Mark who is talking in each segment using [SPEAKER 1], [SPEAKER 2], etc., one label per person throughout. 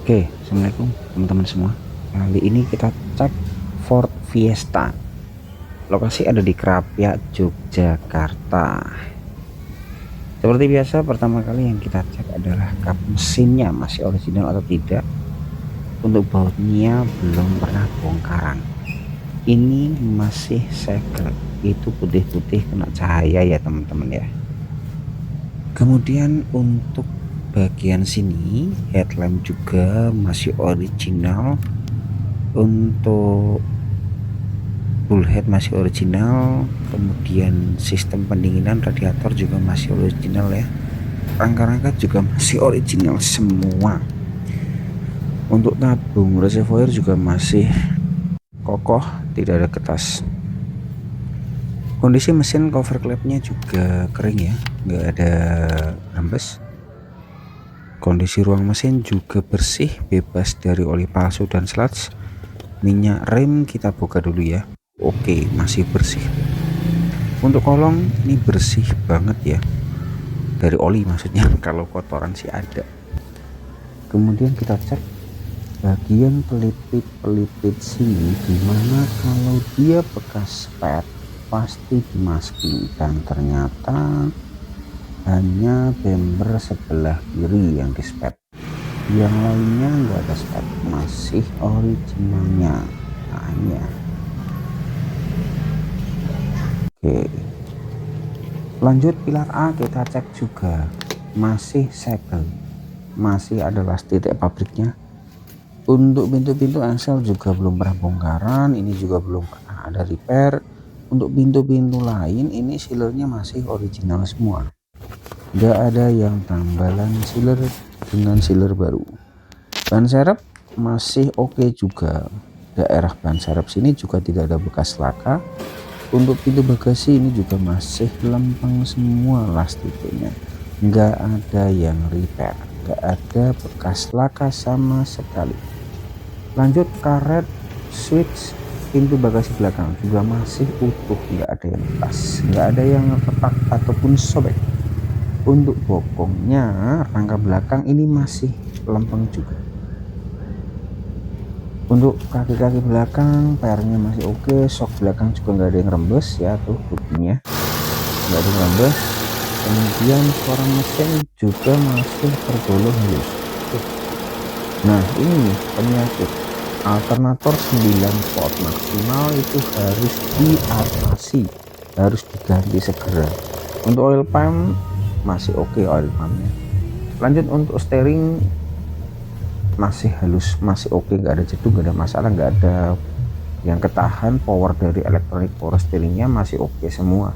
[SPEAKER 1] Oke, assalamualaikum teman-teman semua. Kali ini kita cek Ford Fiesta. Lokasi ada di Krapyak, Yogyakarta. Seperti biasa, pertama kali yang kita cek adalah kap mesinnya masih original atau tidak. Untuk bautnya belum pernah bongkaran. Ini masih segel, itu putih-putih kena cahaya ya teman-teman ya. Kemudian untuk bagian sini headlamp juga masih original, untuk full head masih original, kemudian sistem pendinginan radiator juga masih original ya, rangka-rangka juga masih original semua. Untuk tabung reservoir juga masih kokoh, tidak ada ketas. Kondisi mesin cover klepnya juga kering ya, nggak ada rembes. Kondisi ruang mesin juga bersih, bebas dari oli palsu dan sludge. Minyak rem kita buka dulu ya. Oke, masih bersih. Untuk kolong ini bersih banget ya, dari oli maksudnya. Kalau kotoran sih ada. Kemudian kita cek bagian pelipit sini, dimana kalau dia bekas spet pasti dimasking, dan ternyata hanya bemper sebelah kiri yang di spet, yang lainnya enggak ada spet, masih originalnya. Nah ini ya. Oke, lanjut pilar A kita cek juga masih segel, masih ada las titik pabriknya. Untuk pintu-pintu engsel juga belum pernah bongkaran, ini juga belum pernah ada repair. Untuk pintu-pintu lain ini sealernya masih original semua, nggak ada yang tambalan sealer dengan sealer baru. Ban serep masih oke juga, daerah ban serep sini juga tidak ada bekas laka. Untuk pintu bagasi ini juga masih lempeng semua las titiknya, nggak ada yang repair, nggak ada bekas laka sama sekali. Lanjut karet switch pintu bagasi belakang juga masih utuh, nggak ada yang lepas, nggak ada yang retak ataupun sobek. Untuk bokongnya rangka belakang ini masih lempeng juga. Untuk kaki-kaki belakang pernya masih oke, sok belakang juga nggak ada yang rembes ya, tuh buktinya nggak ada yang rembes. Kemudian suara mesin juga masih tergolong halus. Nah ini penyakit alternator 9 volt maksimal itu harus diatasi, harus diganti segera. Untuk oil pump masih oke oil pumpnya. Lanjut untuk steering masih halus, masih oke, nggak ada jeduk, nggak ada masalah, nggak ada yang ketahan. Power dari elektronik power steeringnya masih oke semua.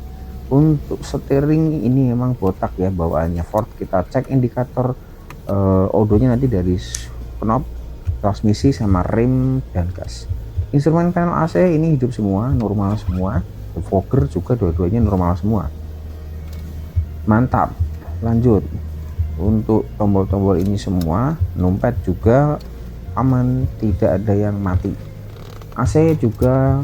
[SPEAKER 1] Untuk steering ini memang botak ya bawaannya Ford. Kita cek indikator odonya nanti dari knob, transmisi sama rem dan gas. Instrumen panel AC ini hidup semua, normal semua. Fogger juga dua-duanya normal semua, mantap. Lanjut untuk tombol-tombol ini semua, numpad juga aman, tidak ada yang mati. AC juga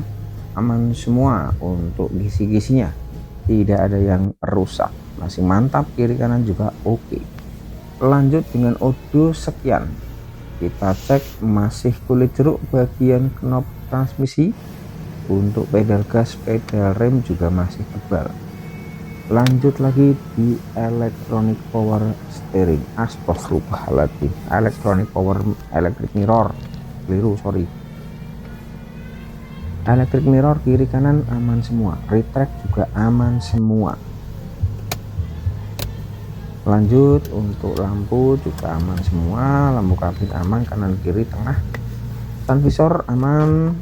[SPEAKER 1] aman semua, untuk gisi-gisinya tidak ada yang rusak, masih mantap. Kiri kanan juga oke. Lanjut dengan odo sekian, kita cek masih kulit jeruk bagian knob transmisi. Untuk pedal gas, pedal rem juga masih tebal. Lanjut lagi di electronic power steering, astagfirullahaladzim, electronic power, electric mirror, keliru sorry, electric mirror kiri kanan aman semua, retract juga aman semua. Lanjut untuk lampu juga aman semua, lampu kabin aman, kanan kiri tengah. Sun visor aman,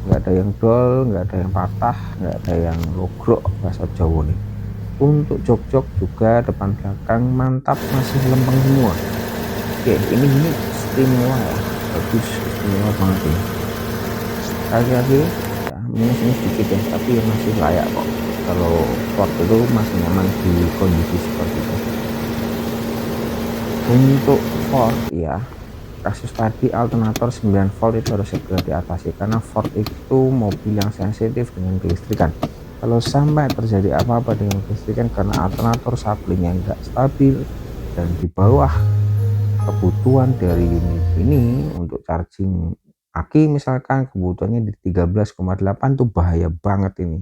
[SPEAKER 1] nggak ada yang dol, nggak ada yang patah, nggak ada yang logrok bahasa Jawa nih. Untuk jok-jok juga depan belakang mantap, masih lempeng semua. Oke, ini istimewa ya, bagus, istimewa banget ini. Kaki-kaki ya minus sedikit ya, tapi masih layak kok. Kalau Ford itu masih nyaman di kondisi seperti itu. Untuk Ford ya, kasus tadi alternator 9 volt itu harus segera diatasi, karena Ford itu mobil yang sensitif dengan kelistrikan. Kalau sampai terjadi apa-apa dengan kelistrikan karena alternator sablingnya nggak stabil dan di bawah kebutuhan dari unit ini untuk charging aki misalkan kebutuhannya di 13,8 tuh bahaya banget ini.